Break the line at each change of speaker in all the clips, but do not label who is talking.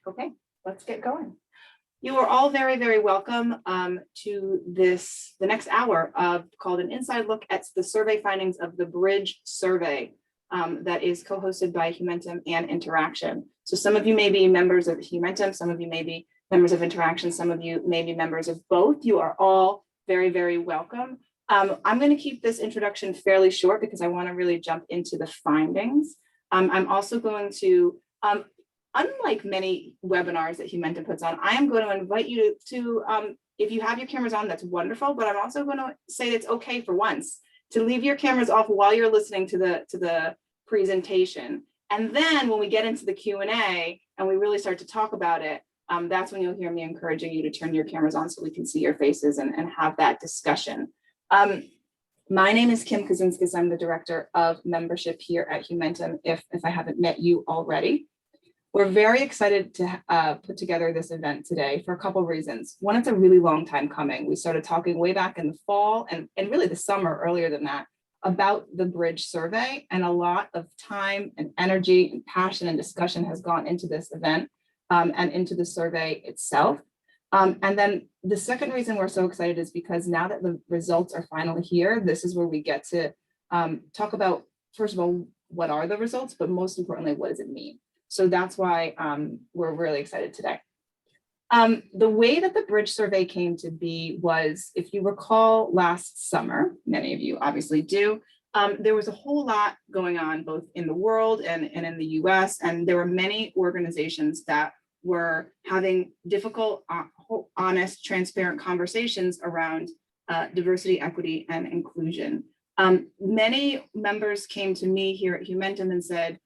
Okay, let's get going. You are all very, very welcome to the next hour of called an inside look at the survey findings of the Bridge survey that is co-hosted by Humentum and Interaction. So some of you may be members of Humentum, some of you may be members of Interaction, some of you may be members of both. You are all very, very welcome. I'm going to keep this introduction fairly short because I want to really jump into the findings. I'm also going to, unlike many webinars that Humentum puts on, I am going to invite you to if you have your cameras on, that's wonderful, but I'm also going to say it's okay for once to leave your cameras off while you're listening to the presentation. And then when we get into the Q&A and we really start to talk about it, that's when you'll hear me encouraging you to turn your cameras on so we can see your faces and have that discussion. My name is Kim Kaczynskis. I'm the Director of Membership here at Humentum, if I haven't met you already. We're very excited to put together this event today for a couple of reasons. One, it's a really long time coming. We started talking way back in the fall and really the summer earlier than that about the Bridge survey, and a lot of time and energy and passion and discussion has gone into this event and into the survey itself. And then the second reason we're so excited is because now that the results are finally here, this is where we get to talk about, first of all, what are the results, but most importantly, what does it mean? So that's why we're really excited today. The way that the Bridge survey came to be was, if you recall last summer, many of you obviously do, there was a whole lot going on both in the world and in the US, and there were many organizations that were having difficult, honest, transparent conversations around diversity, equity, and inclusion. Many members came to me here at Humentum and said,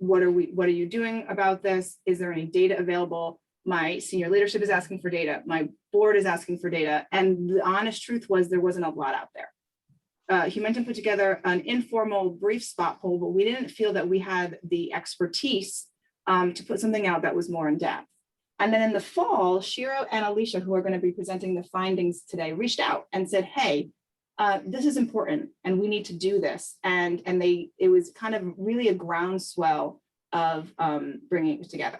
what are you doing about this? Is there any data available? My senior leadership is asking for data. My board is asking for data. And the honest truth was there wasn't a lot out there. Humentum put together an informal brief spot poll, but we didn't feel that we had the expertise to put something out that was more in depth. And then in the fall, Shiro and Alicia, who are going to be presenting the findings today, reached out and said, hey, this is important and we need to do this. And it was kind of really a groundswell of bringing it together.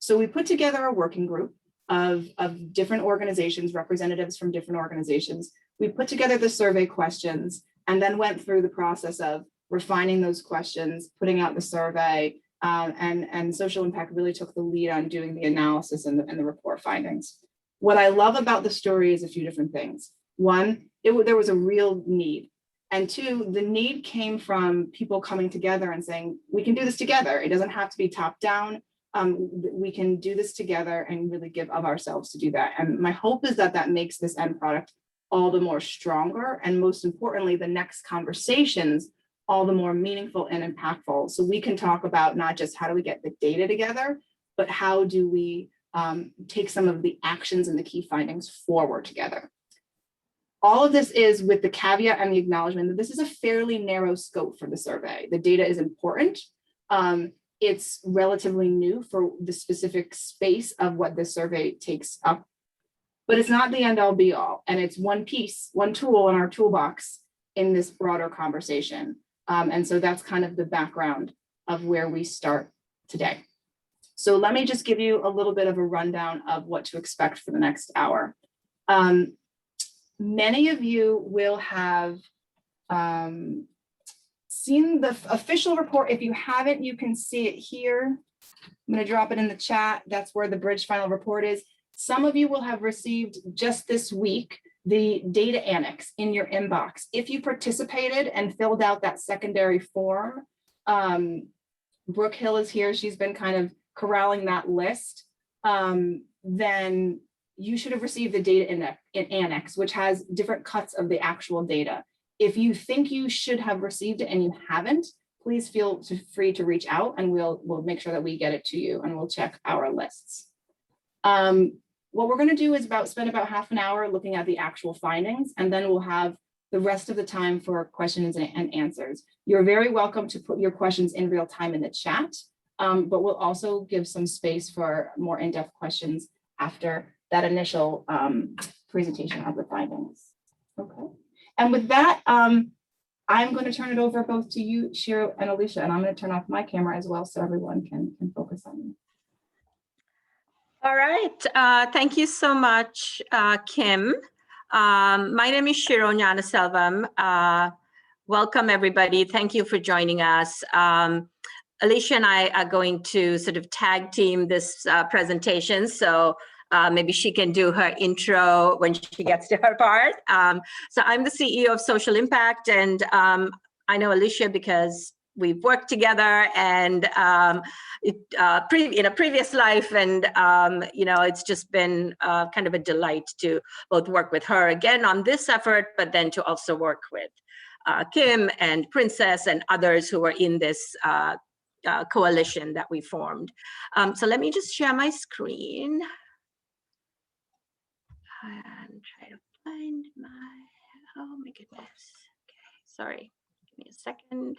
So we put together a working group of different organizations, representatives from different organizations. We put together the survey questions and then went through the process of refining those questions, putting out the survey, and social impact really took the lead on doing the analysis and the report findings. What I love about the story is a few different things. One, there was a real need. And two, the need came from people coming together and saying, we can do this together. It doesn't have to be top down. We can do this together and really give of ourselves to do that. And my hope is that that makes this end product all the more stronger. And most importantly, the next conversations all the more meaningful and impactful. So we can talk about not just how do we get the data together, but how do we take some of the actions and the key findings forward together. All of this is with the caveat and the acknowledgement that this is a fairly narrow scope for the survey. The data is important. It's relatively new for the specific space of what this survey takes up, but it's not the end all be all. And it's one piece, one tool in our toolbox in this broader conversation. And so that's kind of the background of where we start today. So let me just give you a little bit of a rundown of what to expect for the next hour. Many of you will have seen the official report. If you haven't, you can see it here. I'm going to drop it in the chat. That's where the Bridge final report is. Some of you will have received just this week the data annex in your inbox. If you participated and filled out that secondary form, Brooke Hill is here. She's been kind of corralling that list. Then you should have received the data annex, which has different cuts of the actual data. If you think you should have received it and you haven't, please feel free to reach out and we'll make sure that we get it to you and we'll check our lists. What we're going to do is spend about half an hour looking at the actual findings, and then we'll have the rest of the time for questions and answers. You're very welcome to put your questions in real time in the chat, but we'll also give some space for more in-depth questions after that initial presentation of the findings. Okay. And with that, I'm going to turn it over both to you, Shiro and Alicia, and I'm going to turn off my camera as well so everyone can focus on me.
All right. Thank you so much, Kim. My name is Shiro Gnanaselvam. Welcome, everybody. Thank you for joining us. Alicia and I are going to sort of tag team this presentation, so maybe she can do her intro when she gets to her part. So I'm the CEO of Social Impact, and I know Alicia because we've worked together and in a previous life, and it's just been kind of a delight to both work with her again on this effort, but then to also work with Kim and Princess and others who are in this coalition that we formed. So let me just share my screen and try to find oh my goodness. Okay, sorry, give me a second.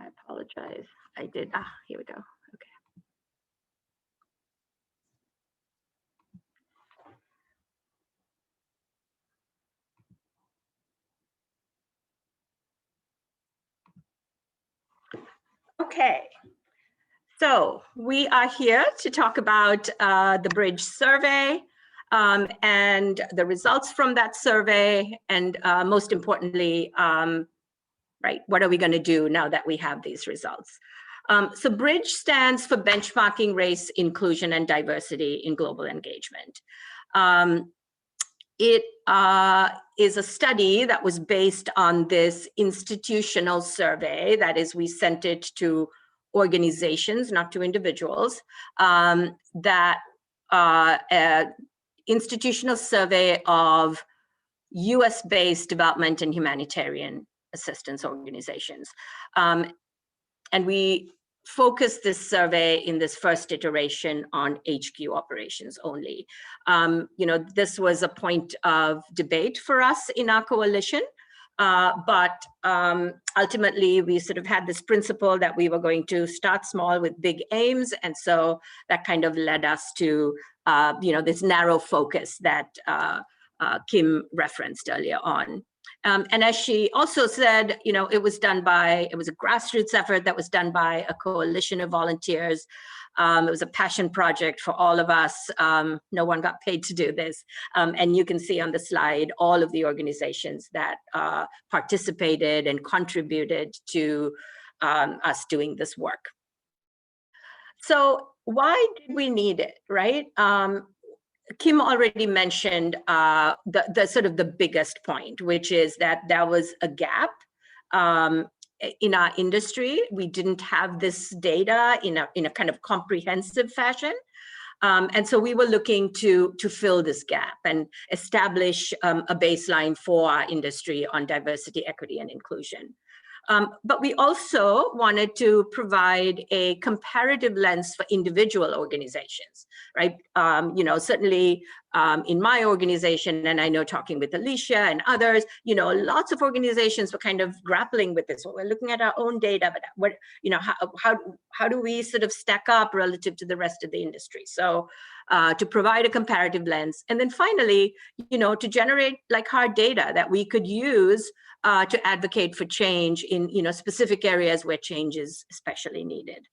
I apologize. I did. Here we go. Okay. Okay. So we are here to talk about the Bridge survey and the results from that survey, and most importantly, right, what are we going to do now that we have these results? So Bridge stands for Benchmarking Race, Inclusion, and Diversity in Global Engagement. It is a study that was based on this institutional survey. That is, we sent it to organizations, not to individuals, that institutional survey of US-based development and humanitarian assistance organizations. And we focused this survey in this first iteration on HQ operations only. This was a point of debate for us in our coalition, but ultimately we sort of had this principle that we were going to start small with big aims, and so that kind of led us to this narrow focus that Kim referenced earlier on. And as she also said, it was a grassroots effort that was done by a coalition of volunteers. It was a passion project for all of us. No one got paid to do this. And you can see on the slide all of the organizations that participated and contributed to us doing this work. So why did we need it, right? Kim already mentioned the sort of the biggest point, which is that there was a gap in our industry. We didn't have this data in a kind of comprehensive fashion. And so we were looking to fill this gap and establish a baseline for our industry on diversity, equity, and inclusion. But we also wanted to provide a comparative lens for individual organizations, right? Certainly in my organization, and I know talking with Alicia and others, lots of organizations were kind of grappling with this. Well, we're looking at our own data, but how do we sort of stack up relative to the rest of the industry? So to provide a comparative lens, and then finally, to generate like hard data that we could use to advocate for change in specific areas where change is especially needed.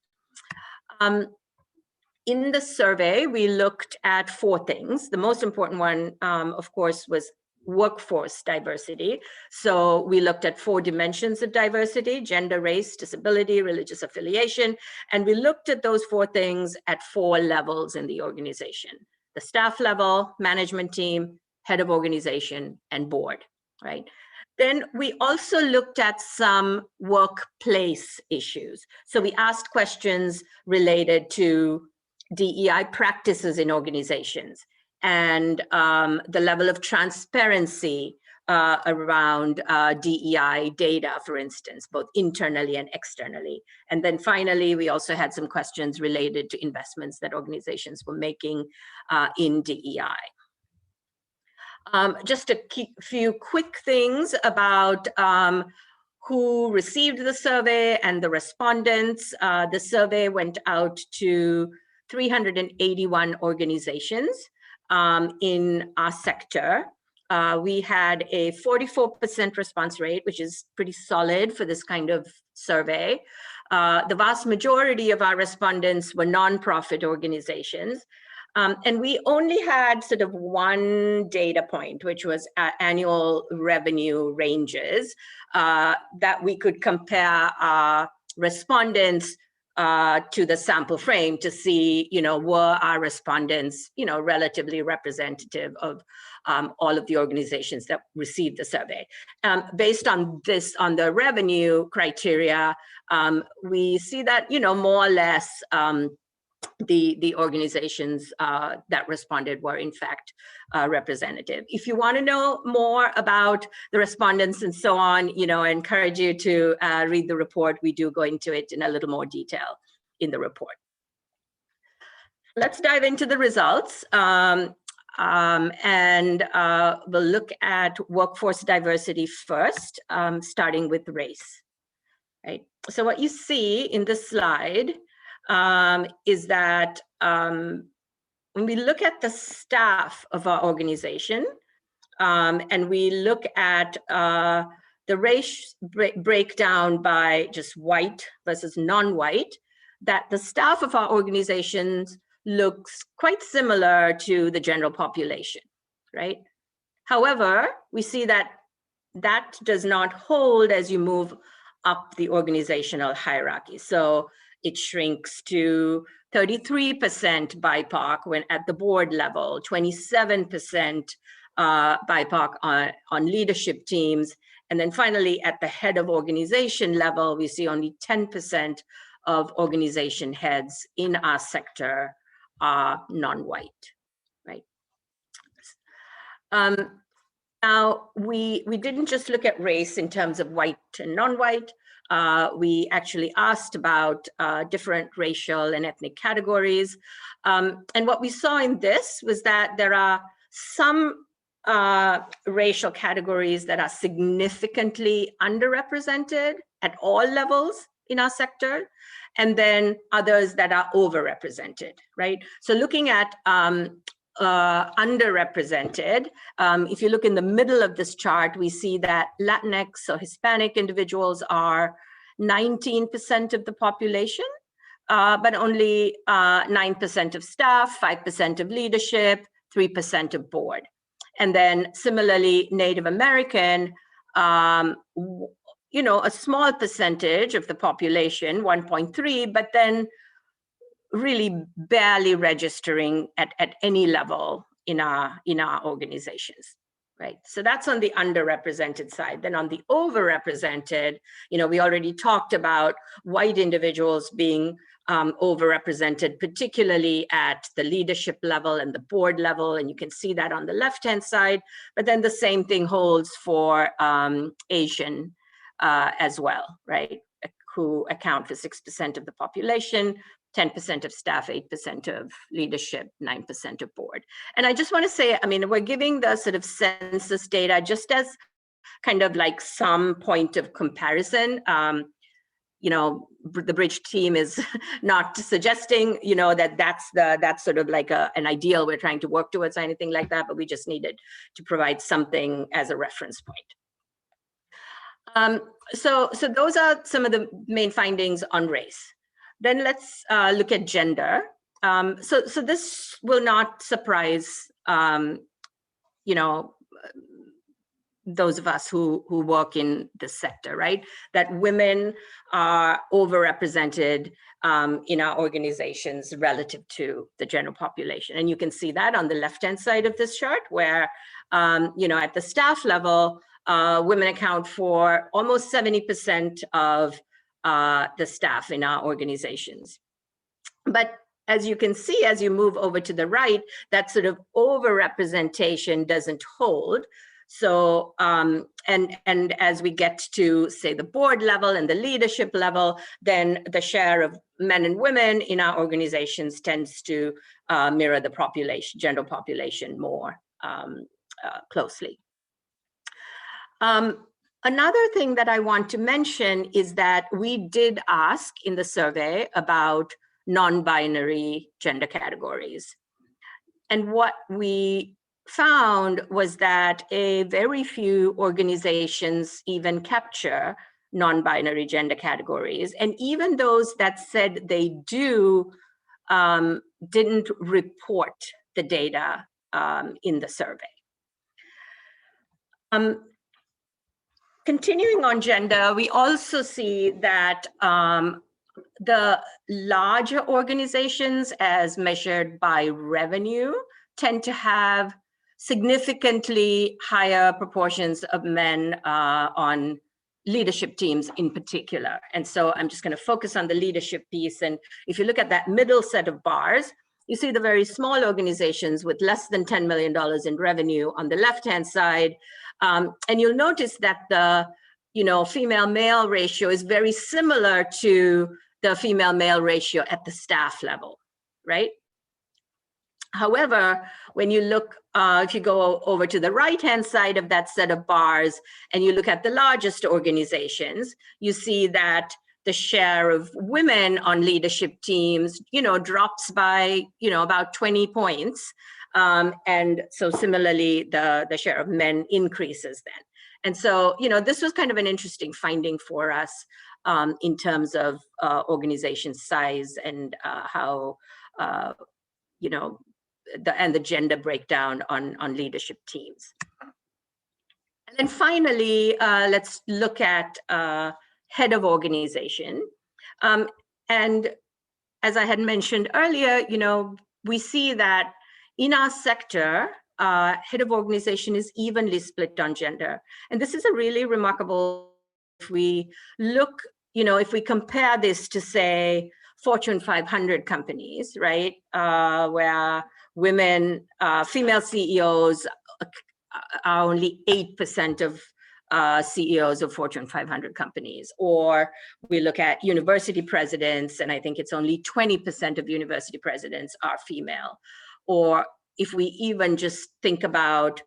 In the survey, we looked at 4 things. The most important one, of course, was workforce diversity. So we looked at 4 dimensions of diversity: gender, race, disability, religious affiliation. And we looked at those 4 things at 4 levels in the organization: the staff level, management team, head of organization, and board, right? Then we also looked at some workplace issues. So we asked questions related to DEI practices in organizations and the level of transparency around DEI data, for instance, both internally and externally. And then finally, we also had some questions related to investments that organizations were making in DEI. Just a few quick things about who received the survey and the respondents. The survey went out to 381 organizations in our sector. We had a 44% response rate, which is pretty solid for this kind of survey. The vast majority of our respondents were nonprofit organizations. And we only had sort of one data point, which was annual revenue ranges, that we could compare our respondents to the sample frame to see, were our respondents, relatively representative of all of the organizations that received the survey. Based on this, on the revenue criteria, we see that, more or less, the organizations that responded were in fact representative. If you want to know more about the respondents and so on, I encourage you to read the report. We do go into it in a little more detail in the report. Let's dive into the results. And we'll look at workforce diversity first, starting with race. Right. So what you see in this slide is that when we look at the staff of our organization and we look at the race breakdown by just white versus non-white, that the staff of our organizations looks quite similar to the general population, right? However, we see that that does not hold as you move up the organizational hierarchy. So it shrinks to 33% BIPOC when at the board level, 27% BIPOC on leadership teams. And then finally, at the head of organization level, we see only 10% of organization heads in our sector are non-white, right? Now, we didn't just look at race in terms of white and non-white. We actually asked about different racial and ethnic categories. And what we saw in this was that there are some racial categories that are significantly underrepresented at all levels in our sector, and then others that are overrepresented, right? So looking at underrepresented, if you look in the middle of this chart, we see that Latinx or Hispanic individuals are 19% of the population, but only 9% of staff, 5% of leadership, 3% of board. And then similarly, Native American, a small percentage of the population, 1.3, but then really barely registering at any level in our organizations, right? So that's on the underrepresented side. Then on the overrepresented, we already talked about white individuals being overrepresented, particularly at the leadership level and the board level, and you can see that on the left-hand side. But then the same thing holds for Asian as well, right? Who account for 6% of the population, 10% of staff, 8% of leadership, 9% of board. And I just want to say, we're giving the sort of census data just as kind of like some point of comparison. The Bridge team is not suggesting, that's sort of like an ideal we're trying to work towards or anything like that, but we just needed to provide something as a reference point. So those are some of the main findings on race. Then let's look at gender. So this will not surprise, those of us who work in this sector, right? That women are overrepresented in our organizations relative to the general population. And you can see that on the left-hand side of this chart where, at the staff level, women account for almost 70% of the staff in our organizations. But as you can see, as you move over to the right, that sort of overrepresentation doesn't hold. So, and as we get to, say, the board level and the leadership level, then the share of men and women in our organizations tends to mirror the population, general population more closely. Another thing that I want to mention is that we did ask in the survey about non-binary gender categories. And what we found was that a very few organizations even capture non-binary gender categories. And even those that said they do didn't report the data in the survey. Continuing on gender, we also see that the larger organizations, as measured by revenue, tend to have significantly higher proportions of men on leadership teams in particular. And so I'm just going to focus on the leadership piece. And if you look at that middle set of bars, you see the very small organizations with less than $10 million in revenue on the left-hand side. And you'll notice that the female-male ratio is very similar to the female-male ratio at the staff level, right? However, when you look, if you go over to the right-hand side of that set of bars and you look at the largest organizations, you see that the share of women on leadership teams, drops by, about 20 points. And so similarly, the share of men increases then. And so, this was kind of an interesting finding for us in terms of organization size and how, the gender breakdown on leadership teams. And then finally, let's look at head of organization. And as I had mentioned earlier, we see that in our sector, head of organization is evenly split on gender. And this is a really remarkable, if we look, if we compare this to, say, Fortune 500 companies, right, where women, female CEOs are only 8% of CEOs of Fortune 500 companies. Or we look at university presidents, and I think it's only 20% of university presidents are female. Or if we even just think about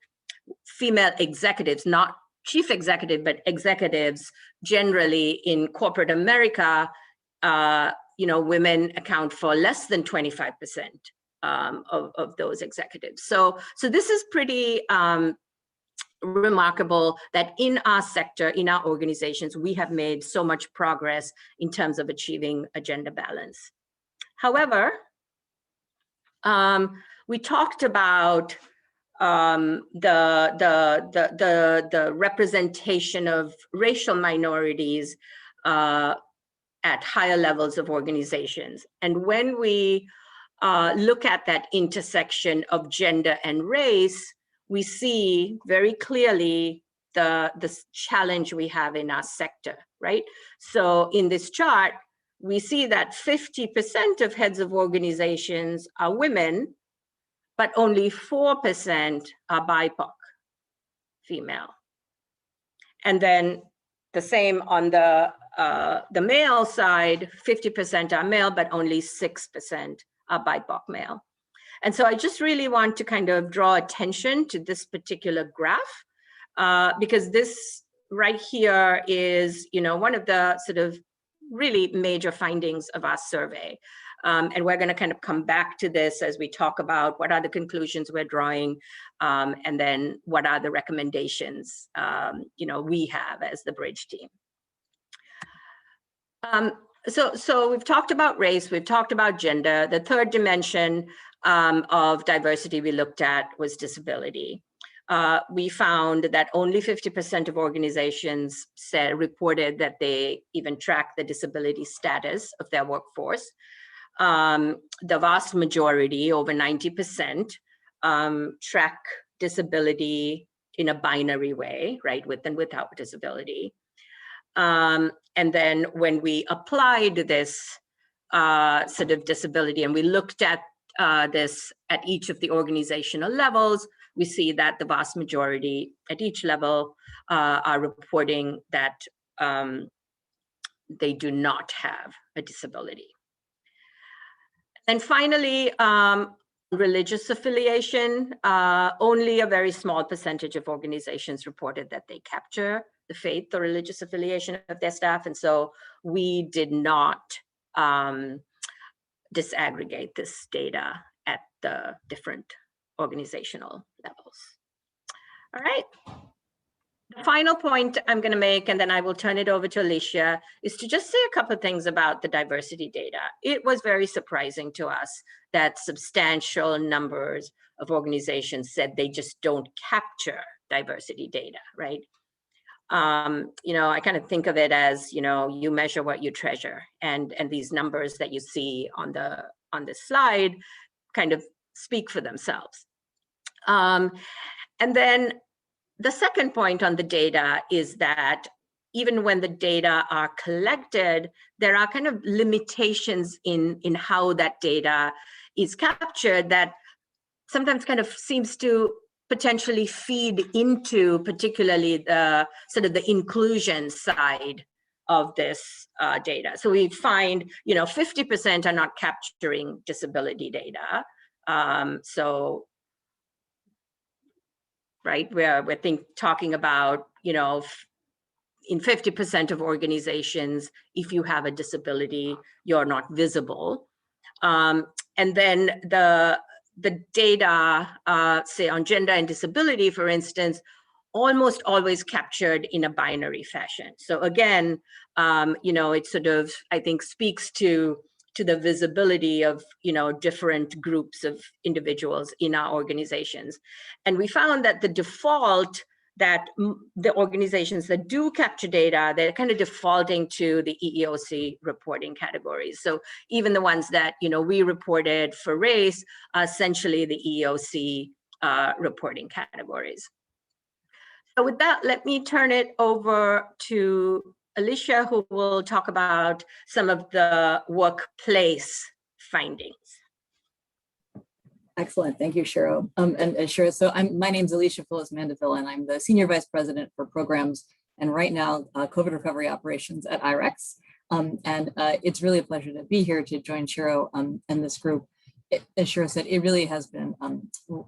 female executives, not chief executive, but executives generally in corporate America, women account for less than 25% of those executives. So this is pretty remarkable that in our sector, in our organizations, we have made so much progress in terms of achieving a gender balance. However, we talked about the representation of racial minorities at higher levels of organizations. And when we look at that intersection of gender and race, we see very clearly the challenge we have in our sector, right? So in this chart, we see that 50% of heads of organizations are women, but only 4% are BIPOC female. And then the same on the male side, 50% are male, but only 6% are BIPOC male. And so I just really want to kind of draw attention to this particular graph, because this right here is, one of the sort of really major findings of our survey. And we're going to kind of come back to this as we talk about what are the conclusions we're drawing, and then what are the recommendations, we have as the Bridge team. So we've talked about race, we've talked about gender. The third dimension of diversity we looked at was disability. We found that only 50% of organizations reported that they even track the disability status of their workforce. The vast majority, over 90%, track disability in a binary way, right, with and without disability. And then when we applied this sort of disability and we looked at this at each of the organizational levels, we see that the vast majority at each level are reporting that they do not have a disability. And finally, religious affiliation, only a very small percentage of organizations reported that they capture the faith or religious affiliation of their staff. And so we did not disaggregate this data at the different organizational levels. All right. The final point I'm going to make, and then I will turn it over to Alicia, is to just say a couple of things about the diversity data. It was very surprising to us that substantial numbers of organizations said they just don't capture diversity data, right? I kind of think of it as, you measure what you treasure, and these numbers that you see on the slide kind of speak for themselves. And then the second point on the data is that even when the data are collected, there are kind of limitations in how that data is captured that sometimes kind of seems to potentially feed into particularly the sort of the inclusion side of this data. So we find, 50% are not capturing disability data. Right, we're talking about, in 50% of organizations, if you have a disability, you're not visible. And then the data, say on gender and disability, for instance, almost always captured in a binary fashion. So again, it sort of, I think, speaks to the visibility of, different groups of individuals in our organizations. And we found that the default that the organizations that do capture data, they're kind of defaulting to the EEOC reporting categories. So even the ones that, we reported for race are essentially the EEOC reporting categories. So with that, let me turn it over to Alicia, who will talk about some of the workplace findings.
Excellent, thank you, Shiro. And Shiro, so my name's Alicia Phillips Mandaville, and I'm the Senior Vice President for Programs and right now COVID Recovery Operations at IREX. It's really a pleasure to be here to join Shiro and this group. As Shiro said, it really has been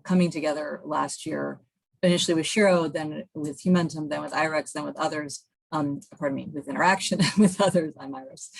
coming together last year, initially with Shiro, then with Humantum, then with IREX, then with others. With interaction with others, I'm Iris,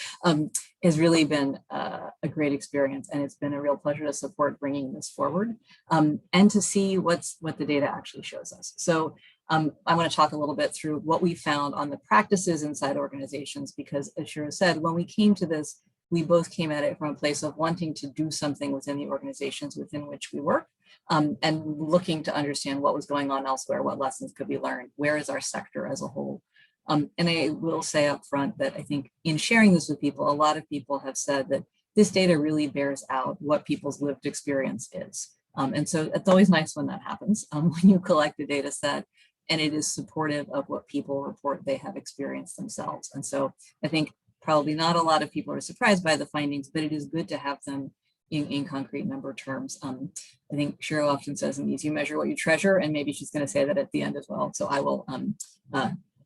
has really been a great experience, and it's been a real pleasure to support bringing this forward and to see what the data actually shows us. So I want to talk a little bit through what we found on the practices inside organizations, because as Shiro said, when we came to this, we both came at it from a place of wanting to do something within the organizations within which we work, and looking to understand what was going on elsewhere, what lessons could be learned, where is our sector as a whole. And I will say up front that I think in sharing this with people, a lot of people have said that this data really bears out what people's lived experience is. And so it's always nice when that happens, when you collect a data set and it is supportive of what people report they have experienced themselves. And so I think probably not a lot of people are surprised by the findings, but it is good to have them in concrete number terms. I think Shiro often says in these, you measure what you treasure, and maybe she's going to say that at the end as well. So I will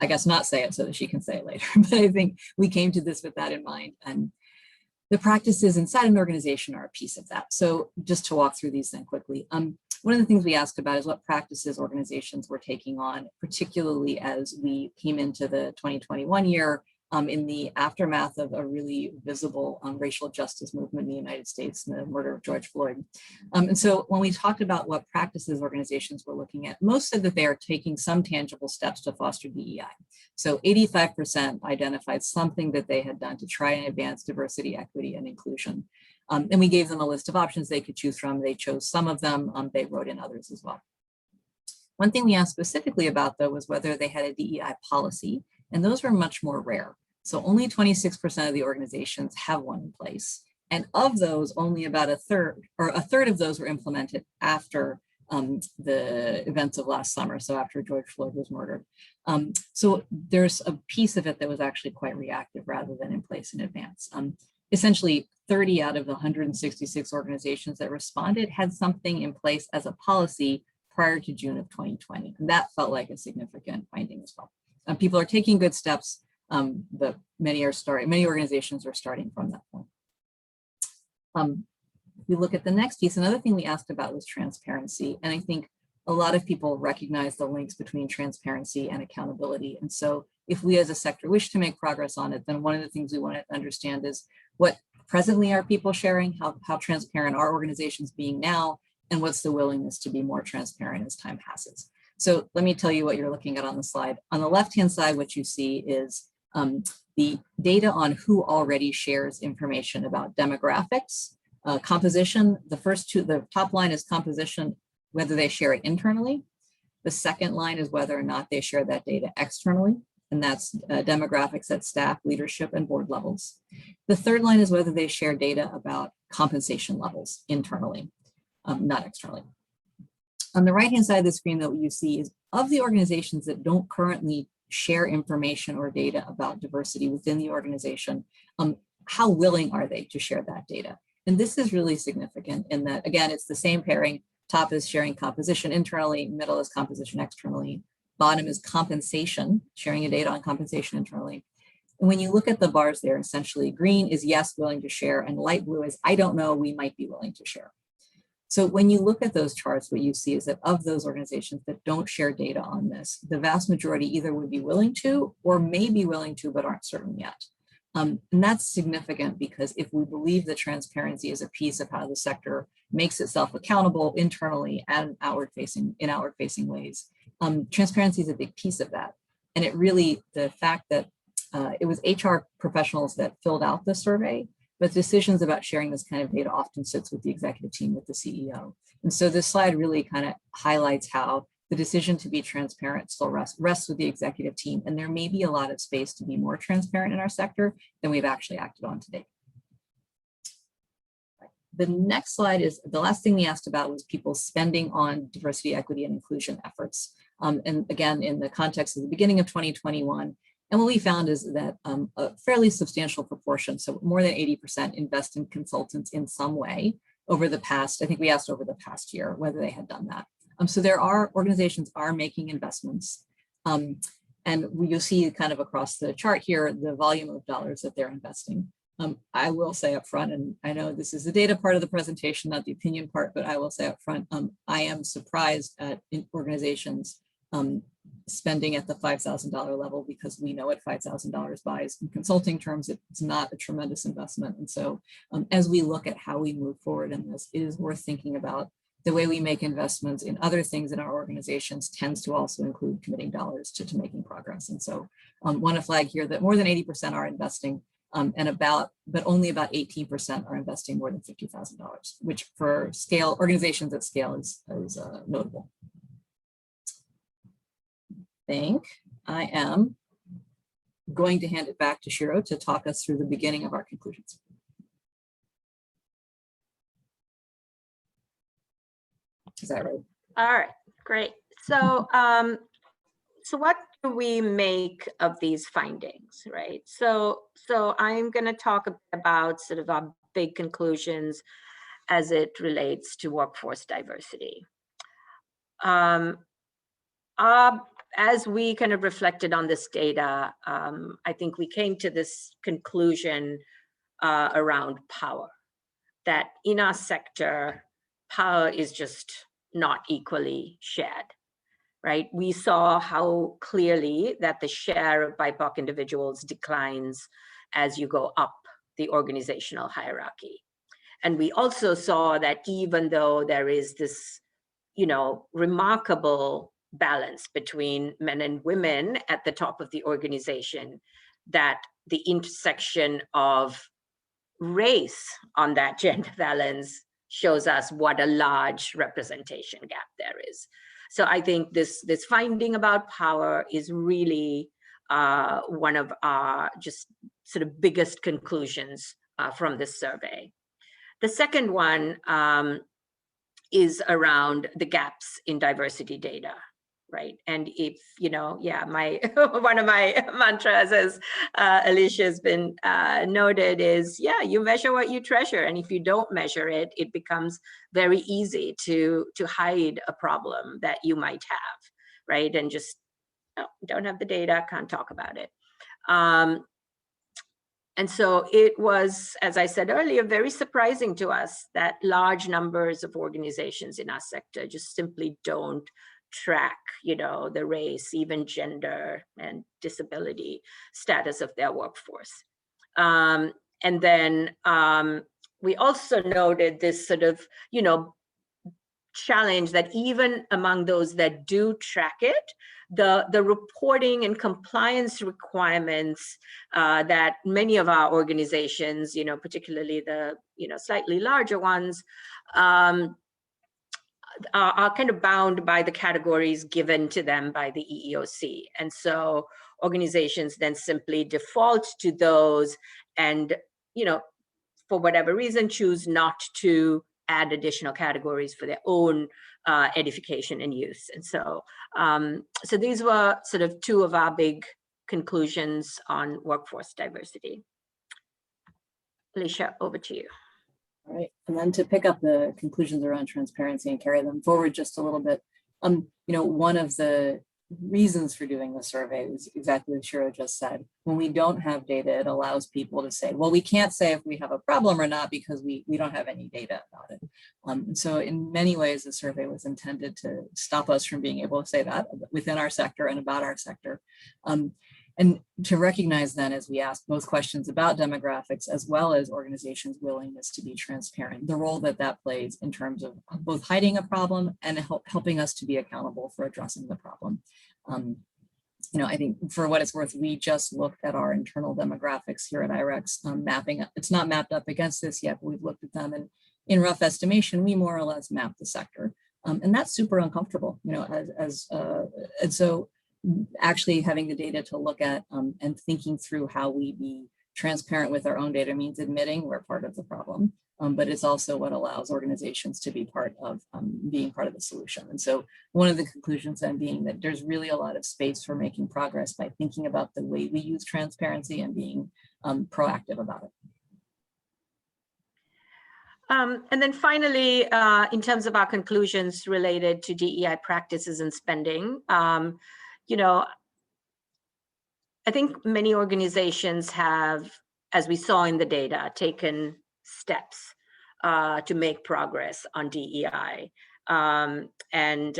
I guess not say it so that she can say it later, but I think we came to this with that in mind, and the practices inside an organization are a piece of that. So just to walk through these then quickly, one of the things we asked about is what practices organizations were taking on, particularly as we came into the 2021 year in the aftermath of a really visible racial justice movement in the United States and the murder of George Floyd. And so when we talked about what practices organizations were looking at, most said that they are taking some tangible steps to foster DEI. So 85% identified something that they had done to try and advance diversity, equity, and inclusion. And we gave them a list of options they could choose from. They chose some of them. They wrote in others as well. One thing we asked specifically about, though, was whether they had a DEI policy, and those were much more rare. So only 26% of the organizations have one in place. And of those, only about a third of those were implemented after the events of last summer, so after George Floyd was murdered. So there's a piece of it that was actually quite reactive rather than in place in advance. Essentially, 30 out of the 166 organizations that responded had something in place as a policy prior to June of 2020. And that felt like a significant finding as well. People are taking good steps, but many organizations are starting from that point. We look at the next piece. Another thing we asked about was transparency. And I think a lot of people recognize the links between transparency and accountability. And so if we as a sector wish to make progress on it, then one of the things we want to understand is what presently are people sharing, how transparent are organizations being now, and what's the willingness to be more transparent as time passes. So let me tell you what you're looking at on the slide. On the left-hand side, what you see is the data on who already shares information about demographics, composition. The top line is composition, whether they share it internally. The second line is whether or not they share that data externally, and that's demographics at staff, leadership, and board levels. The third line is whether they share data about compensation levels internally, not externally. On the right-hand side of the screen, that what you see is of the organizations that don't currently share information or data about diversity within the organization, how willing are they to share that data? And this is really significant in that, again, it's the same pairing. Top is sharing composition internally, middle is composition externally, bottom is compensation, sharing your data on compensation internally. And when you look at the bars there, essentially green is yes, willing to share, and light blue is I don't know, we might be willing to share. So when you look at those charts, what you see is that of those organizations that don't share data on this, the vast majority either would be willing to or may be willing to, but aren't certain yet. And that's significant because if we believe that transparency is a piece of how the sector makes itself accountable internally and in outward-facing ways, transparency is a big piece of that. And it really, the fact that it was HR professionals that filled out the survey, but decisions about sharing this kind of data often sits with the executive team, with the CEO. And so this slide really kind of highlights how the decision to be transparent still rests with the executive team. And there may be a lot of space to be more transparent in our sector than we've actually acted on to date. The next slide is the last thing we asked about was people spending on diversity, equity, and inclusion efforts. And again, in the context of the beginning of 2021, and what we found is that a fairly substantial proportion, so more than 80% invest in consultants in some way over the past, I think we asked over the past year whether they had done that. So there are organizations are making investments. And you'll see kind of across the chart here, the volume of dollars that they're investing. I will say up front, and I know this is the data part of the presentation, not the opinion part, but I will say up front, I am surprised at organizations spending at the $5,000 level because we know what $5,000 buys in consulting terms. It's not a tremendous investment. And so as we look at how we move forward in this, it is worth thinking about the way we make investments in other things in our organizations tends to also include committing dollars to making progress. And so want to flag here that more than 80% are investing but only about 18% are investing more than $50,000, which for scale, organizations at scale is notable. I think I am going to hand it back to Shiro to talk us through the beginning of our conclusions. Is that right?
All right, great. So, so what do we make of these findings, right? So I'm going to talk about sort of our big conclusions as it relates to workforce diversity. As we kind of reflected on this data, I think we came to this conclusion around power, that in our sector, power is just not equally shared, right? We saw how clearly that the share of BIPOC individuals declines as you go up the organizational hierarchy. And we also saw that even though there is this, remarkable balance between men and women at the top of the organization, that the intersection of race on that gender balance shows us what a large representation gap there is. So I think this finding about power is really one of our just sort of biggest conclusions from this survey. The second one is around the gaps in diversity data, right? And if, one of my mantras, as Alicia has been noted, is, you measure what you treasure. And if you don't measure it, it becomes very easy to hide a problem that you might have, right? And just, don't have the data, can't talk about it. And so it was, as I said earlier, very surprising to us that large numbers of organizations in our sector just simply don't track, the race, even gender and disability status of their workforce. And then we also noted this sort of, challenge that even among those that do track it, the reporting and compliance requirements that many of our organizations, particularly the slightly larger ones, are kind of bound by the categories given to them by the EEOC. And so organizations then simply default to those and, for whatever reason, choose not to add additional categories for their own edification and use. And so, so these were sort of two of our big conclusions on workforce diversity. Alicia, over to you.
All right, and then to pick up the conclusions around transparency and carry them forward just a little bit, one of the reasons for doing the survey is exactly what Shiro just said. When we don't have data, it allows people to say, well, we can't say if we have a problem or not because we don't have any data about it. And so in many ways, the survey was intended to stop us from being able to say that within our sector and about our sector. And to recognize then, as we ask both questions about demographics, as well as organizations' willingness to be transparent, the role that plays in terms of both hiding a problem and helping us to be accountable for addressing the problem. I think for what it's worth, we just looked at our internal demographics here at IREX, mapping. It's not mapped up against this yet, but we've looked at them, and in rough estimation, we more or less mapped the sector, and that's super uncomfortable. And so actually having the data to look at and thinking through how we be transparent with our own data means admitting we're part of the problem, but it's also what allows organizations to be part of being part of the solution. And so one of the conclusions then being that there's really a lot of space for making progress by thinking about the way we use transparency and being proactive about it.
And then finally, in terms of our conclusions related to DEI practices and spending, I think many organizations have, as we saw in the data, taken steps to make progress on DEI. And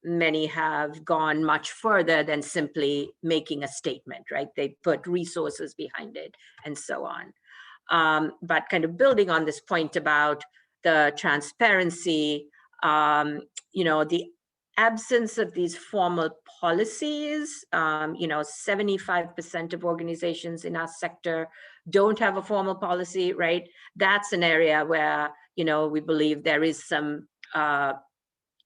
many have gone much further than simply making a statement, right? They put resources behind it and so on. But kind of building on this point about the transparency, the absence of these formal policies, 75% of organizations in our sector don't have a formal policy, right? That's an area where, we believe there is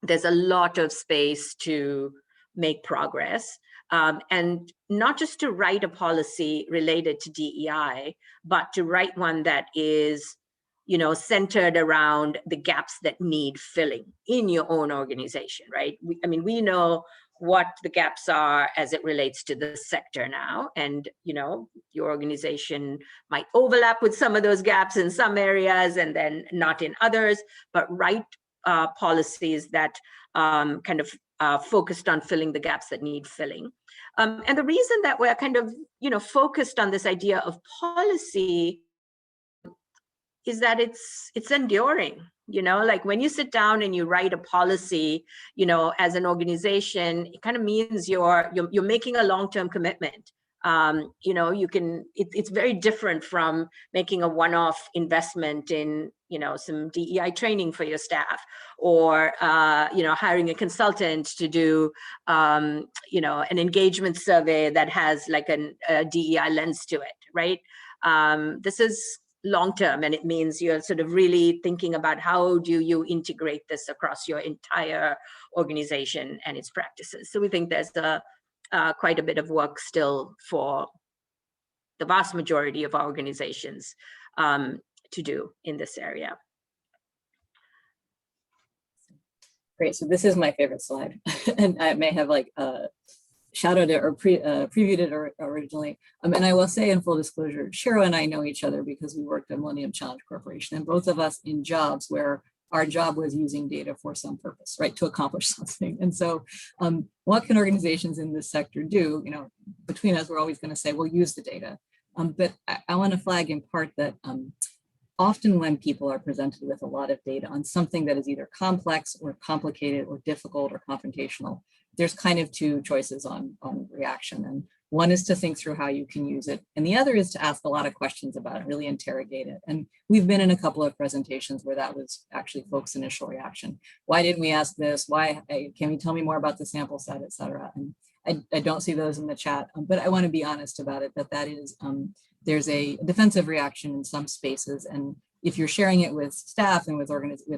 there's a lot of space to make progress. And not just to write a policy related to DEI, but to write one that is centered around the gaps that need filling in your own organization, right? We know what the gaps are as it relates to the sector now. And, your organization might overlap with some of those gaps in some areas and then not in others, but write policies that kind of focused on filling the gaps that need filling. And the reason that we're kind of, focused on this idea of policy is that it's enduring, like when you sit down and you write a policy, as an organization, it kind of means you're making a long-term commitment. It's very different from making a one-off investment in, some DEI training for your staff, or, hiring a consultant to do, an engagement survey that has like a DEI lens to it, right? This is long-term, and it means you're sort of really thinking about how do you integrate this across your entire organization and its practices. So we think there's quite a bit of work still for the vast majority of our organizations to do in this area.
Great, so this is my favorite slide, and I may have shadowed it or previewed it originally. And I will say in full disclosure, Shiro and I know each other because we worked at Millennium Challenge Corporation, and both of us in jobs where our job was using data for some purpose, right, to accomplish something. And so what can organizations in this sector do? Between us, we're always going to say, well, use the data. But I want to flag in part that often when people are presented with a lot of data on something that is either complex or complicated or difficult or confrontational, there's kind of two choices on reaction. And One is to think through how you can use it, and the other is to ask a lot of questions about it, really interrogate it. And we've been in a couple of presentations where that was actually folks' initial reaction. Why didn't we ask this? Why, can you tell me more about the sample set, et cetera? And I don't see those in the chat, but I want to be honest about it, that is, there's a defensive reaction in some spaces. And if you're sharing it with staff and with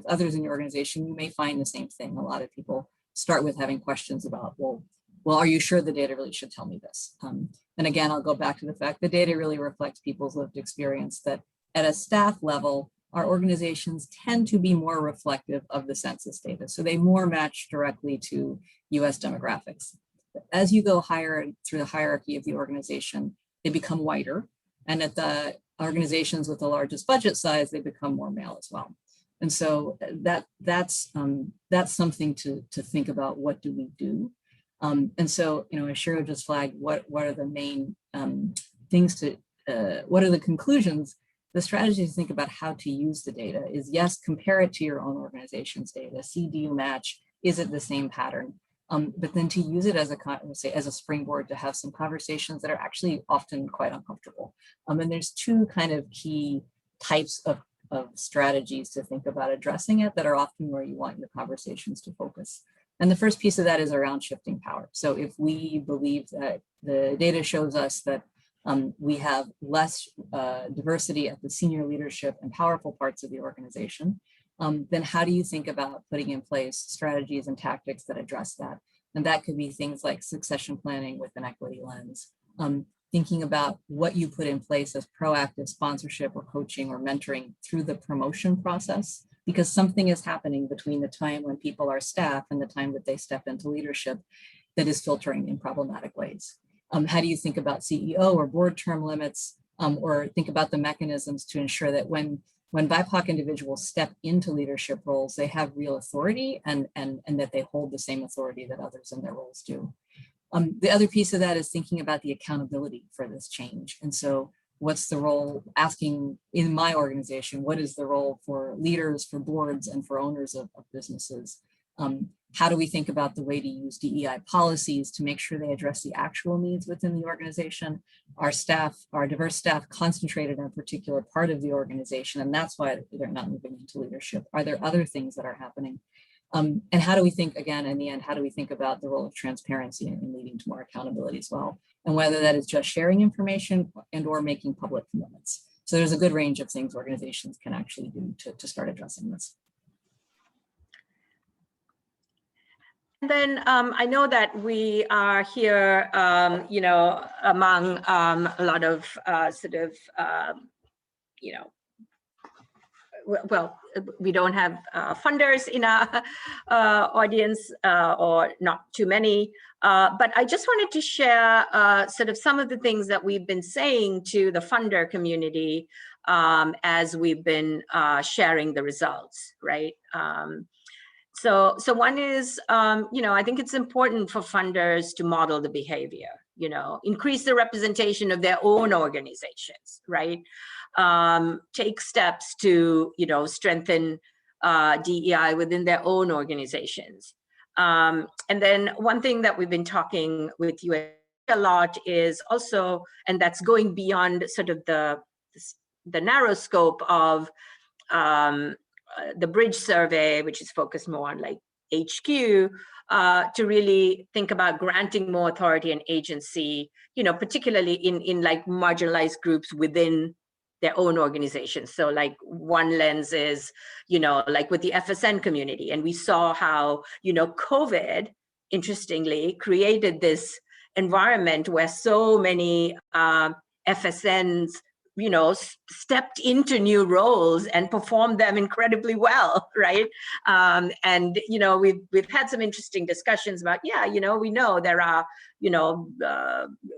others in your organization, you may find the same thing. A lot of people start with having questions about, well, are you sure the data really should tell me this? And again, I'll go back to the fact the data really reflects people's lived experience, that at a staff level, our organizations tend to be more reflective of the census data. So they more match directly to US demographics. As you go higher through the hierarchy of the organization, they become whiter. And at the organizations with the largest budget size, they become more male as well. And so that's something to think about. What do we do? And so, as Shiro just flagged, what are the main things to, what are the conclusions? The strategy to think about how to use the data is, yes, compare it to your own organization's data. See, do you match? Is it the same pattern? But then to use it as a springboard to have some conversations that are actually often quite uncomfortable. And there's two kind of key types of strategies to think about addressing it that are often where you want your conversations to focus. And the first piece of that is around shifting power. So if we believe that the data shows us that we have less diversity at the senior leadership and powerful parts of the organization, then how do you think about putting in place strategies and tactics that address that? And that could be things like succession planning with an equity lens, thinking about what you put in place as proactive sponsorship or coaching or mentoring through the promotion process, because something is happening between the time when people are staff and the time that they step into leadership that is filtering in problematic ways. How do you think about CEO or board term limits, or think about the mechanisms to ensure that when BIPOC individuals step into leadership roles, they have real authority and that they hold the same authority that others in their roles do. The other piece of that is thinking about the accountability for this change. And so what's the role, asking in my organization, what is the role for leaders, for boards, and for owners of businesses? How do we think about the way to use DEI policies to make sure they address the actual needs within the organization? Our staff, our diverse staff, concentrated on a particular part of the organization, and that's why they're not moving into leadership. Are there other things that are happening? And how do we think, again, in the end, how do we think about the role of transparency in leading to more accountability as well? And whether that is just sharing information and or making public commitments. So there's a good range of things organizations can actually do to start addressing this.
And then I know that we are here, among a lot of well, we don't have funders in our audience, or not too many, but I just wanted to share some of the things that we've been saying to the funder community as we've been sharing the results, right? So one is, I think it's important for funders to model the behavior, increase the representation of their own organizations, right? Take steps to, strengthen DEI within their own organizations. And then one thing that we've been talking with you a lot is also, and that's going beyond sort of the narrow scope of the Bridge survey, which is focused more on like HQ, to really think about granting more authority and agency, particularly in like marginalized groups within their own organizations. So like one lens is, like with the FSN community, and we saw how, COVID, interestingly, created this environment where so many FSNs stepped into new roles and performed them incredibly well, right? And we've had some interesting discussions about, we know there are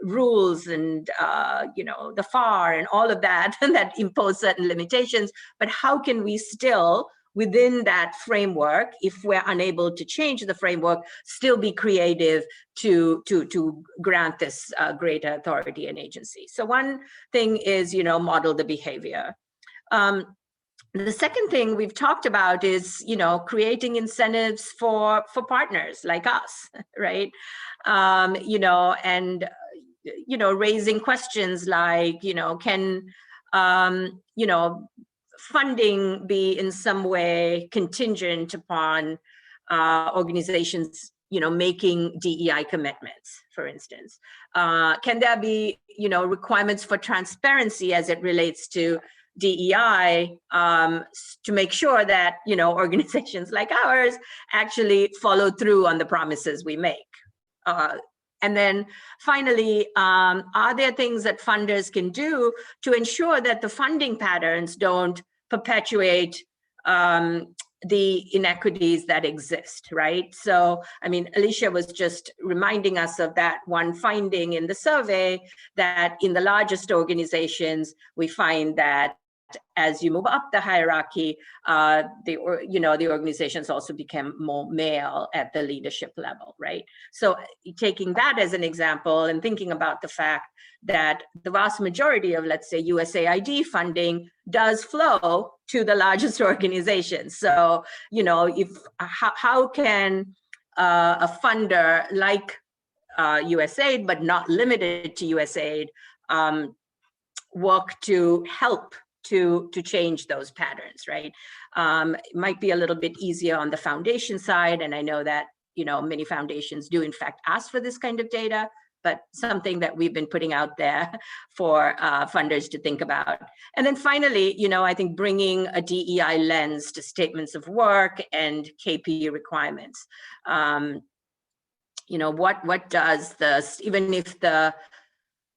rules and the FAR and all of that that impose certain limitations, but how can we still, within that framework, if we're unable to change the framework, still be creative to grant this greater authority and agency? So one thing is, model the behavior. The second thing we've talked about is, creating incentives for partners like us, right? And raising questions like, can, funding be in some way contingent upon organizations, making DEI commitments, for instance? Can there be, requirements for transparency as it relates to DEI to make sure that, organizations like ours actually follow through on the promises we make? And then finally, are there things that funders can do to ensure that the funding patterns don't perpetuate the inequities that exist, right? So, I mean, Alicia was just reminding us of that one finding in the survey, that in the largest organizations, we find that as you move up the hierarchy, the organizations also become more male at the leadership level, right? So taking that as an example and thinking about the fact that the vast majority of, let's say, USAID funding does flow to the largest organizations. So, how can a funder like USAID, but not limited to USAID, work to help to change those patterns, right? It might be a little bit easier on the foundation side, and I know that many foundations do in fact ask for this kind of data, but something that we've been putting out there for funders to think about. And then finally, I think bringing a DEI lens to statements of work and KP requirements. What does this, even if the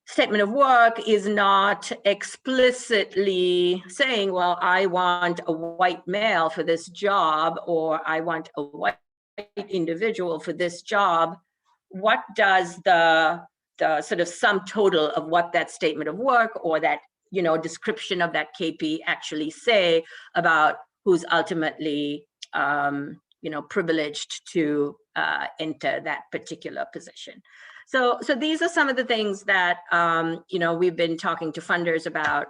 statement of work is not explicitly saying, well, I want a white male for this job, or I want a white individual for this job, what does the sort of sum total of what that statement of work or that, description of that KP actually say about who's ultimately, privileged to enter that particular position? So these are some of the things that, we've been talking to funders about.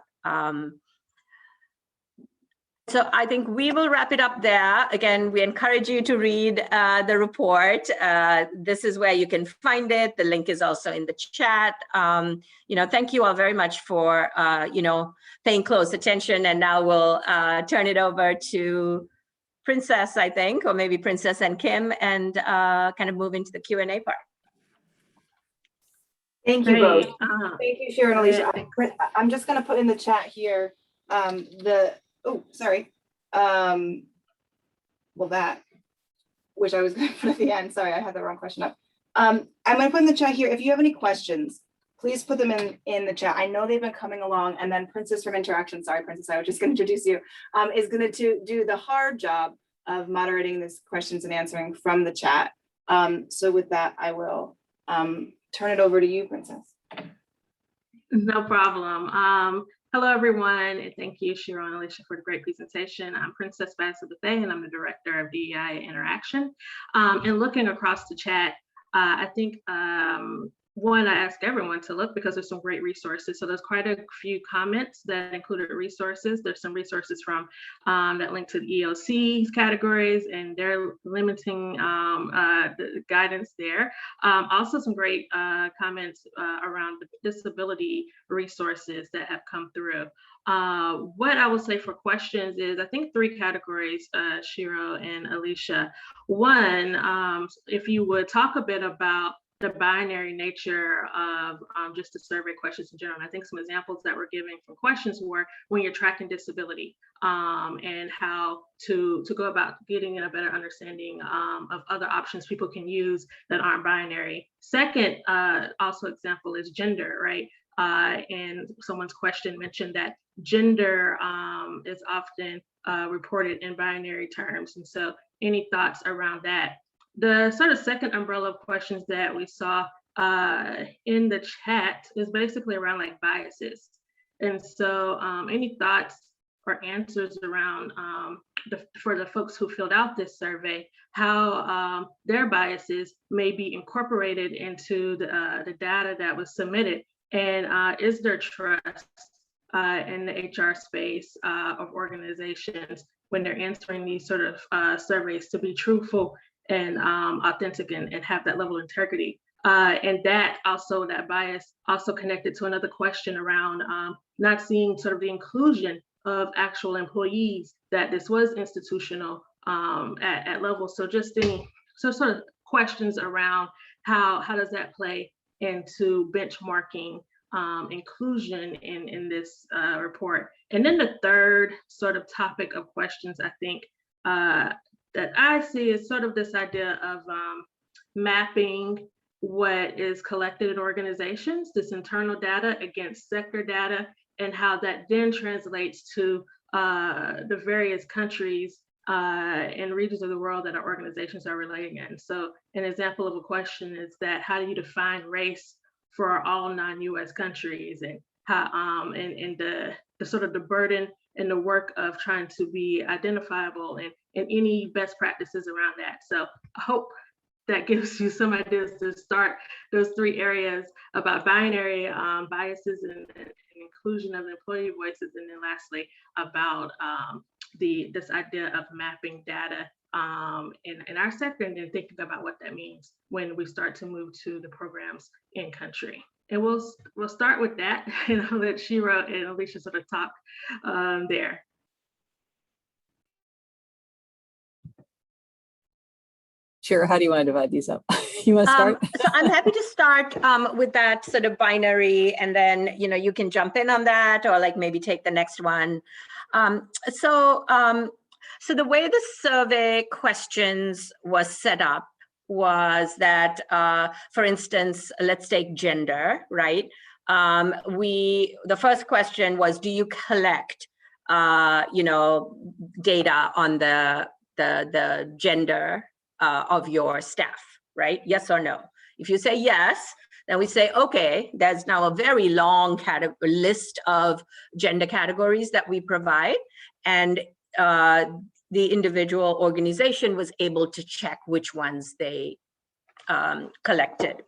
So I think we will wrap it up there. Again, we encourage you to read the report. This is where you can find it. The link is also in the chat. Thank you all very much for, paying close attention. And now we'll turn it over to Princess, I think, or maybe Princess and Kim, and kind of move into the Q&A part.
Thank you both. Thank you, Shiro and Alicia. I'm just going to put in the chat here which I was going to put at the end. Sorry, I had the wrong question up. I'm going to put in the chat here. If you have any questions, please put them in the chat. I know they've been coming along, and then Princess from Interaction, sorry, Princess, I was just going to introduce you, is going to do the hard job of moderating these questions and answering from the chat. So with that, I will turn it over to you, Princess.
No problem. Hello, everyone, and thank you, Shiro and Alicia, for the great presentation. I'm Princess Bassabethe, and I'm the Director of DEI Interaction. And looking across the chat, I think one, I ask everyone to look because there's some great resources. So there's quite a few comments that included resources. There's some resources from that link to the EOC's categories, and they're limiting the guidance there. Also some great comments around the disability resources that have come through. What I will say for questions is, I think 3 categories, Shiro and Alicia. One, if you would talk a bit about the binary nature of just the survey questions in general. And I think some examples that were given from questions were when you're tracking disability and how to go about getting a better understanding of other options people can use that aren't binary. Second, also example is gender, right? And someone's question mentioned that gender is often reported in binary terms. And so any thoughts around that? The sort of second umbrella of questions that we saw in the chat is basically around like biases. And so any thoughts or answers around for the folks who filled out this survey, how their biases may be incorporated into the data that was submitted, and is there trust in the HR space of organizations when they're answering these sort of surveys to be truthful and authentic and have that level of integrity. And that bias also connected to another question around not seeing sort of the inclusion of actual employees, that this was institutional at levels. So just sort of questions around how does that play into benchmarking inclusion in this report. And then the third sort of topic of questions, I think, that I see is sort of this idea of mapping what is collected in organizations, this internal data against sector data, and how that then translates to the various countries and regions of the world that our organizations are relating in. So an example of a question is that, how do you define race for all non-US countries, and how and the sort of the burden and the work of trying to be identifiable and any best practices around that. So I hope that gives you some ideas to start those three areas about binary biases and inclusion of employee voices, and then lastly about this idea of mapping data in our sector, and then thinking about what that means when we start to move to the programs in country. And we'll start with that, and I'll let Shiro and Alicia sort of talk there.
Shiro, how do you want to divide these up? You want to start?
So I'm happy to start with that sort of binary, and then you can jump in on that, or like maybe take the next one. So the way the survey questions was set up was that, for instance, let's take gender, right? The first question was, do you collect, data on the gender of your staff, right? Yes or no? If you say yes, then we say, okay, there's now a very long list of gender categories that we provide, and the individual organization was able to check which ones they collected.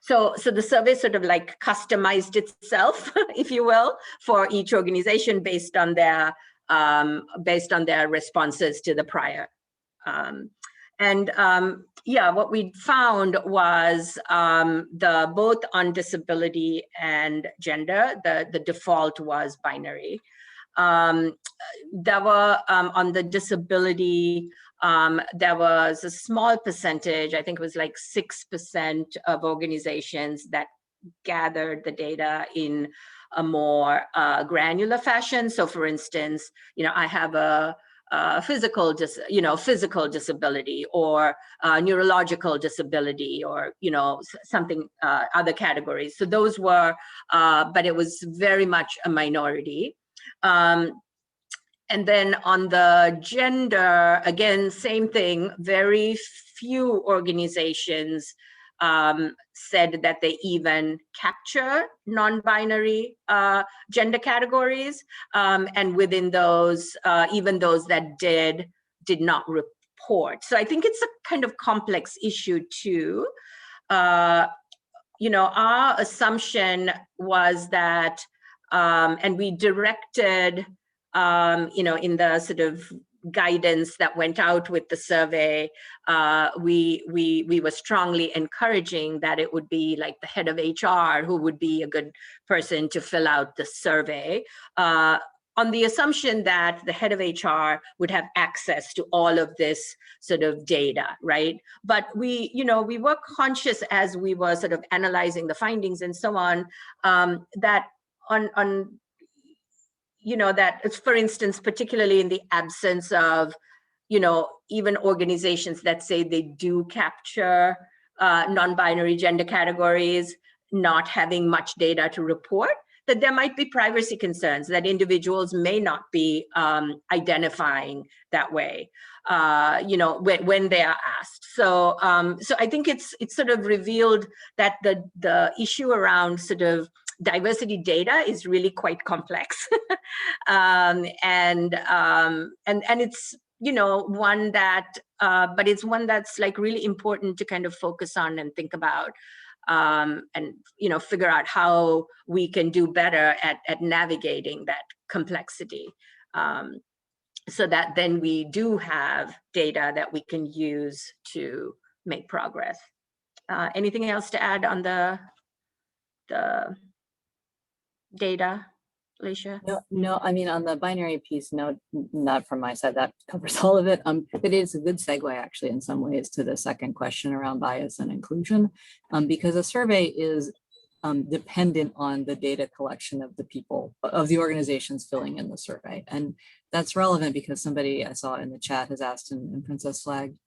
So the survey sort of like customized itself, if you will, for each organization based on their responses to the prior. What we found was both on disability and gender, the default was binary. There were on the disability, there was a small percentage, I think it was like 6% of organizations that gathered the data in a more granular fashion. So for instance, I have a physical disability, or neurological disability, or something, other categories. So those were, but it was very much a minority. And then on the gender, again, same thing. Very few organizations said that they even capture non-binary gender categories. And within those, even those that did not report. So I think it's a kind of complex issue too. Our assumption was that, and we directed, in the sort of guidance that went out with the survey, we were strongly encouraging that it would be like the head of HR who would be a good person to fill out the survey, on the assumption that the head of HR would have access to all of this sort of data, right? But we were conscious as we were sort of analyzing the findings and so on, that that, for instance, particularly in the absence of, even organizations that say they do capture non-binary gender categories, not having much data to report, that there might be privacy concerns, that individuals may not be identifying that way, when they are asked. So I think it's sort of revealed that the issue around sort of diversity data is really quite complex. And it's, one that, but it's one that's like really important to kind of focus on and think about, and, figure out how we can do better at navigating that complexity. So that then we do have data that we can use to make progress. Anything else to add on the data, Alicia?
No, I mean, on the binary piece, no, not from my side, that covers all of it. But it is a good segue actually in some ways to the second question around bias and inclusion, because a survey is dependent on the data collection of the people, of the organizations filling in the survey. And that's relevant because somebody I saw in the chat has asked, and Princess flagged,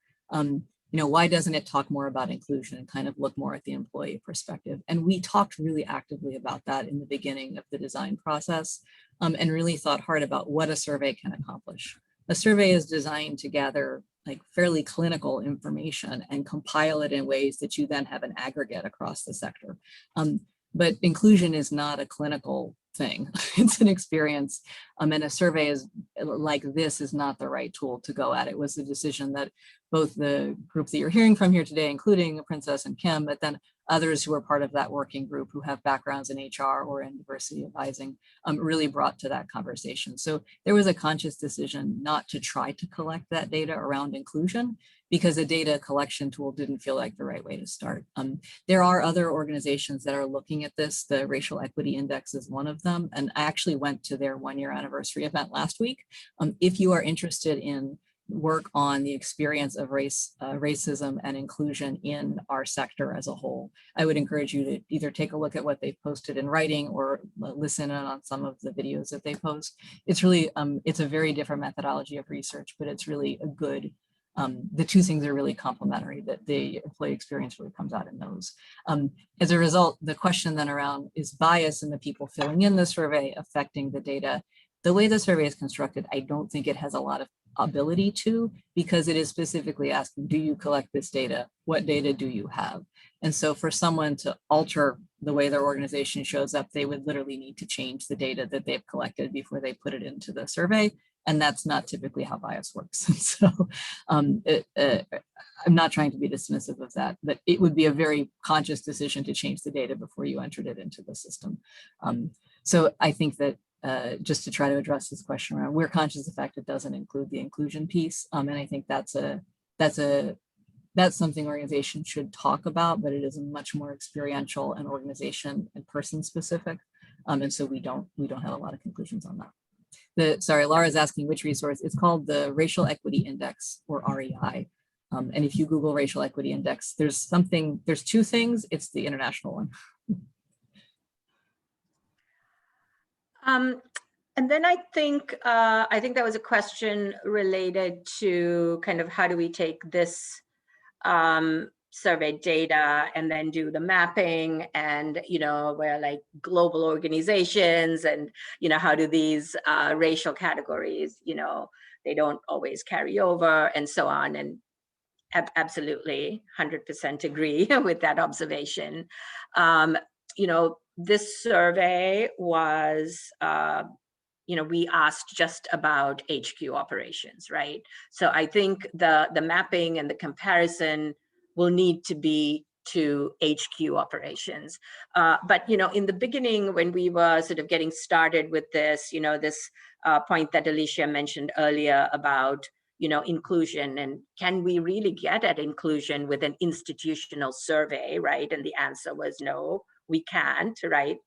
why doesn't it talk more about inclusion and kind of look more at the employee perspective? And we talked really actively about that in the beginning of the design process, and really thought hard about what a survey can accomplish. A survey is designed to gather like fairly clinical information and compile it in ways that you then have an aggregate across the sector. But inclusion is not a clinical thing. It's an experience. And a survey is like this is not the right tool to go at. It was the decision that both the group that you're hearing from here today, including Princess and Kim, but then others who are part of that working group who have backgrounds in HR or in diversity advising, really brought to that conversation. So there was a conscious decision not to try to collect that data around inclusion because a data collection tool didn't feel like the right way to start. There are other organizations that are looking at this. The Racial Equity Index is one of them. And I actually went to their 1-year anniversary event last week. If you are interested in work on the experience of racism and inclusion in our sector as a whole, I would encourage you to either take a look at what they've posted in writing or listen in on some of the videos that they post. It's really, it's a very different methodology of research, but it's really a good, the two things are really complementary, that the employee experience really comes out in those. As a result, the question then around, is bias in the people filling in the survey affecting the data? The way the survey is constructed, I don't think it has a lot of ability to, because it is specifically asking, do you collect this data? What data do you have? And so for someone to alter the way their organization shows up, they would literally need to change the data that they've collected before they put it into the survey. And that's not typically how bias works. So I'm not trying to be dismissive of that, but it would be a very conscious decision to change the data before you entered it into the system. So I think that just to try to address this question around, we're conscious of the fact it doesn't include the inclusion piece. And I think that's something organizations should talk about, but it is much more experiential and organization and person specific. And so we don't have a lot of conclusions on that. Sorry, Laura's asking which resource. It's called the Racial Equity Index, or REI. And if you Google Racial Equity Index, there's two things. It's the international one.
And then I think there was a question related to kind of how do we take this survey data and then do the mapping, and where like global organizations and how do these racial categories they don't always carry over and so on. And absolutely 100% agree with that observation. This survey was we asked just about HQ operations, right? So I think the mapping and the comparison will need to be to HQ operations. But in the beginning, when we were sort of getting started with this, this point that Alicia mentioned earlier about inclusion, and can we really get at inclusion with an institutional survey, right? And the answer was no, we can't, right?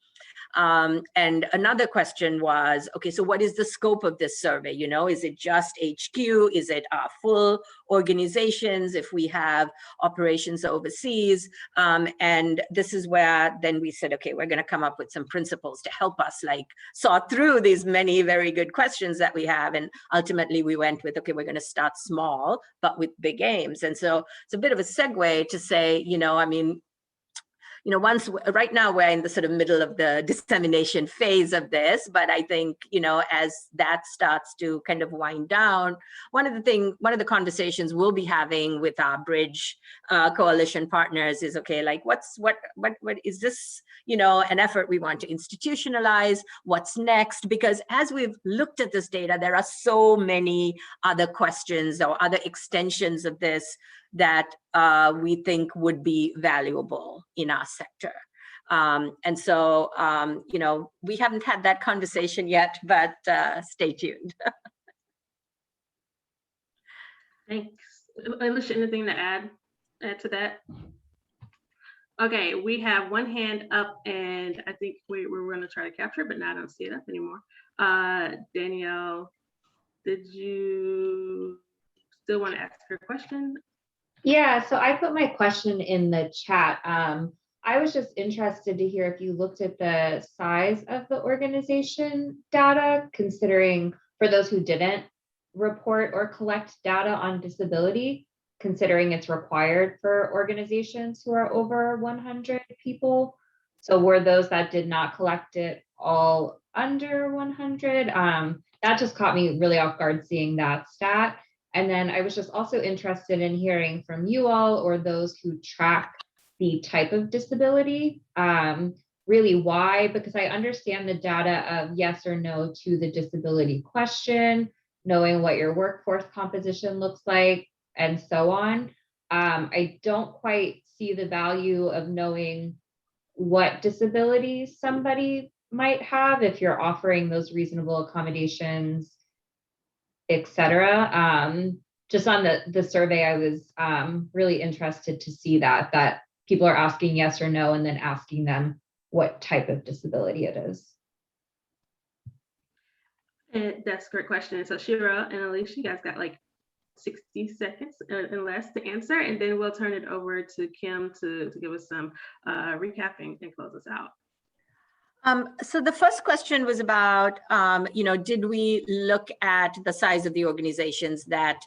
And another question was, okay, so what is the scope of this survey? Is it just HQ? Is it full organizations if we have operations overseas? And this is where then we said, okay, we're going to come up with some principles to help us like sort through these many very good questions that we have. And ultimately we went with, okay, we're going to start small, but with big aims. And so it's a bit of a segue to say, right now we're in the sort of middle of the dissemination phase of this, but I think, as that starts to kind of wind down, one of the conversations we'll be having with our Bridge coalition partners is, okay, like what is this, an effort we want to institutionalize? What's next? Because as we've looked at this data, there are so many other questions or other extensions of this that we think would be valuable in our sector. And so, we haven't had that conversation yet, but stay tuned.
Thanks. Alicia, anything to add to that? Okay, we have one hand up, and I think we're going to try to capture it, but now I don't see it up anymore. Danielle, did you still want to ask her question?
Yeah, so I put my question in the chat. I was just interested to hear if you looked at the size of the organization data, considering for those who didn't report or collect data on disability, considering it's required for organizations who are over 100 people. So were those that did not collect it all under 100? That just caught me really off guard seeing that stat. And then I was just also interested in hearing from you all or those who track the type of disability, really why, because I understand the data of yes or no to the disability question, knowing what your workforce composition looks like, and so on. I don't quite see the value of knowing what disabilities somebody might have if you're offering those reasonable accommodations, etc. Just on the survey, I was really interested to see that people are asking yes or no, and then asking them what type of disability it is.
And that's a great question. So Shiro and Alicia, you guys got like 60 seconds and less to answer, and then we'll turn it over to Kim to give us some recapping and close us out.
So the first question was about, did we look at the size of the organizations that,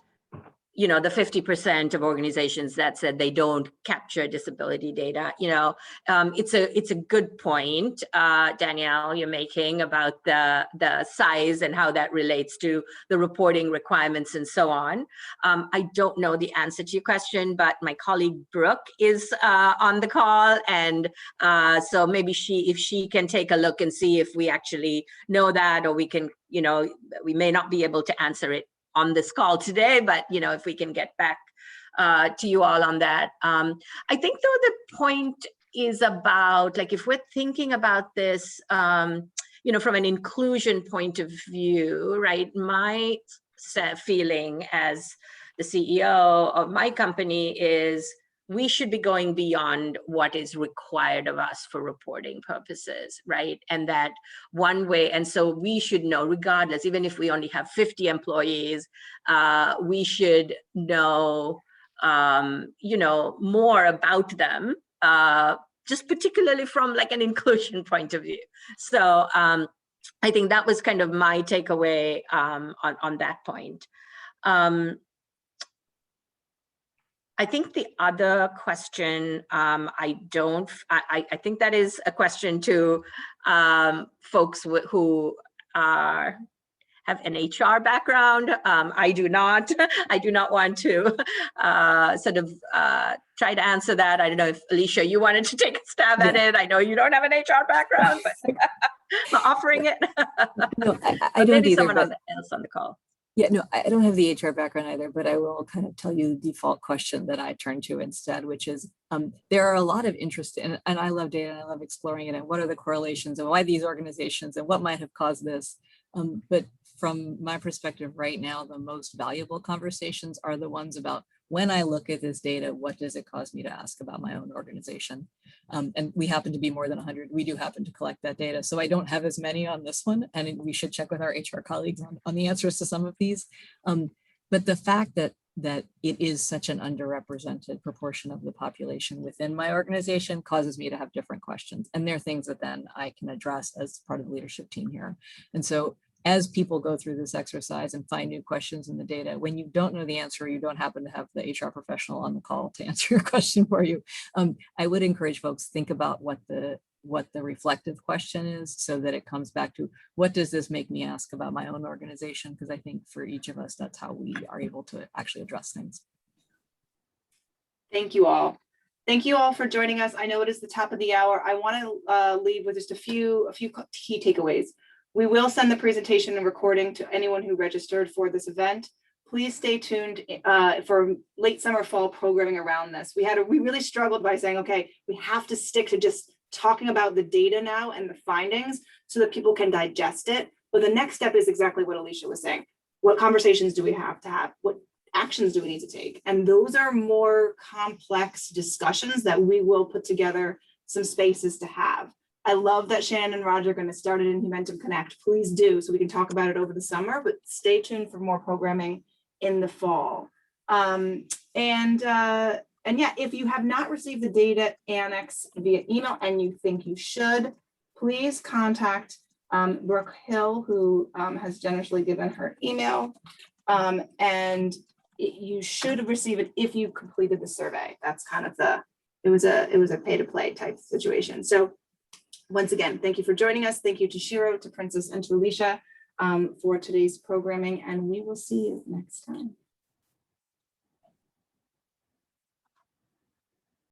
the 50% of organizations that said they don't capture disability data? It's a good point, Danielle, you're making about the size and how that relates to the reporting requirements and so on. I don't know the answer to your question, but my colleague Brooke is on the call, and so maybe if she can take a look and see if we actually know that, or we can, we may not be able to answer it on this call today, but if we can get back to you all on that. I think though the point is about, like, if we're thinking about this, from an inclusion point of view, right? My feeling as the CEO of my company is we should be going beyond what is required of us for reporting purposes, right? And that one way, and so we should know, regardless, even if we only have 50 employees, we should know, more about them, just particularly from like an inclusion point of view. So I think that was kind of my takeaway on that point. I think the other question, I think that is a question to folks who have an HR background. I do not. I do not want to try to answer that. I don't know if Alicia, you wanted to take a stab at it. I know you don't have an HR background, but I'm offering it.
No, I don't
maybe
either,
someone else on the call.
Yeah, no, I don't have the HR background either, but I will kind of tell you the default question that I turn to instead, which is there are a lot of interest in, and I love data and I love exploring it, and what are the correlations and why these organizations and what might have caused this. But from my perspective right now, the most valuable conversations are the ones about, when I look at this data, what does it cause me to ask about my own organization? And we happen to be more than 100. We do happen to collect that data. So I don't have as many on this one, and we should check with our HR colleagues on the answers to some of these. But the fact that it is such an underrepresented proportion of the population within my organization causes me to have different questions. And they're things that then I can address as part of the leadership team here. And so as people go through this exercise and find new questions in the data, when you don't know the answer, you don't happen to have the HR professional on the call to answer your question for you, I would encourage folks to think about what the reflective question is, so that it comes back to, what does this make me ask about my own organization? Because I think for each of us, that's how we are able to actually address things.
Thank you all. Thank you all for joining us. I know it is the top of the hour. I want to leave with just a few key takeaways. We will send the presentation and recording to anyone who registered for this event. Please stay tuned for late summer, fall programming around this. We really struggled by saying, okay, we have to stick to just talking about the data now and the findings so that people can digest it. But the next step is exactly what Alicia was saying. What conversations do we have to have? What actions do we need to take? And those are more complex discussions that we will put together some spaces to have. I love that Shannon and Roger are going to start it in Humantum Connect. Please do, so we can talk about it over the summer, but stay tuned for more programming in the fall. And yeah, if you have not received the data annex via email and you think you should, please contact Brooke Hill, who has generously given her email. And you should receive it if you completed the survey. That's kind of it was a pay to play type situation. So once again, thank you for joining us. Thank you to Shiro, to Princess, and to Alicia for today's programming, and we will see you next time.